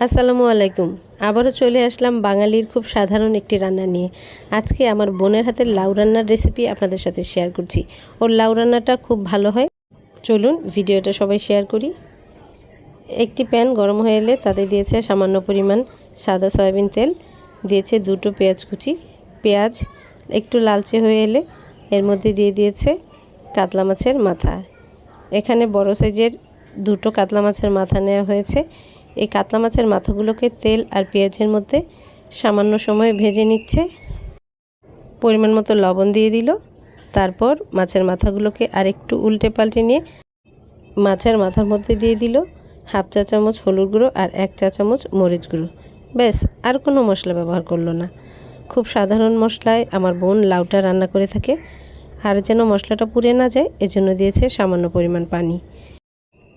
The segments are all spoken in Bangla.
আসসালামু আলাইকুম। আবারও চলে আসলাম বাঙালির খুব সাধারণ একটি রান্না নিয়ে। আজকে আমার বোনের হাতের লাউ রান্নার রেসিপি আপনাদের সাথে শেয়ার করছি। ওর লাউ রান্নাটা খুব ভালো হয়। চলুন ভিডিওটা সবাই শেয়ার করি। একটি প্যান গরম হয়ে এলে তাতে দিয়েছে সামান্য পরিমাণ সাদা সয়াবিন তেল, দিয়েছে দুটো পেঁয়াজ কুচি। পেঁয়াজ একটু লালচে হয়ে এলে এর মধ্যে দিয়ে দিয়েছে কাতলা মাছের মাথা। এখানে বড় সাইজের দুটো কাতলা মাছের মাথা নেওয়া হয়েছে। এই কাতলা মাছের মাথাগুলোকে তেল আর পেঁয়াজের মধ্যে সামান্য সময় ভেজে নিচ্ছে। পরিমাণ মতো লবণ দিয়ে দিল। তারপর মাছের মাথাগুলোকে আরেকটু উল্টে পাল্টে নিয়ে মাছের মাথার মধ্যে দিয়ে দিল হাফ চা চামচ হলুদ গুঁড়ো আর 1 চা চামচ মরিচ গুঁড়ো। ব্যাস, আর কোনো মশলা ব্যবহার করলো না। খুব সাধারণ মশলায় আমার বোন লাউটা রান্না করে থাকে। আর যেন মশলাটা পুড়ে না যায় এজন্য দিয়েছে সামান্য পরিমাণ পানি।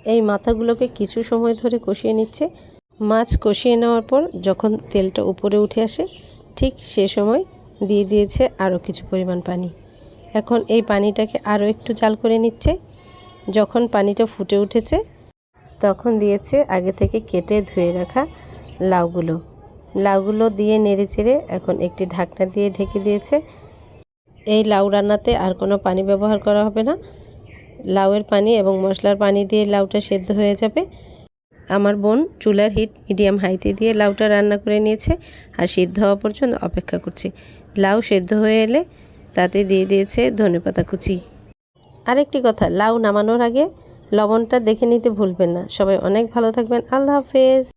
এই মাথাগুলোকে কিছু সময় ধরে কষিয়ে নিচ্ছে। মাছ কষিয়ে নেওয়ার পর যখন তেলটা উপরে উঠে আসে ঠিক সে সময় দিয়ে দিয়েছে আরও কিছু পরিমাণ পানি। এখন এই পানিটাকে আরও একটু জাল করে নিচ্ছে। যখন পানিটা ফুটে উঠেছে তখন দিয়েছে আগে থেকে কেটে ধুয়ে রাখা লাউগুলো দিয়ে নেড়েচেড়ে এখন একটি ঢাকনা দিয়ে ঢেকে দিয়েছে। এই লাউ রান্নাতে আর কোনো পানি ব্যবহার করা হবে না। লাউয়ের পানি এবং মশলার পানি দিয়ে লাউটা সেদ্ধ হয়ে যাবে। আমার বোন চুলার হিট মিডিয়াম হাইতে দিয়ে লাউটা রান্না করে নিয়েছে আর সিদ্ধ হওয়া পর্যন্ত অপেক্ষা করছে। লাউ সেদ্ধ হয়ে এলে তাতে দিয়ে দিয়েছে ধনেপাতা কুচি। আরেকটি কথা, লাউ নামানোর আগে লবণটা দেখে নিতে ভুলবেন না। সবাই অনেক ভালো থাকবেন। আল্লাহ হাফেজ।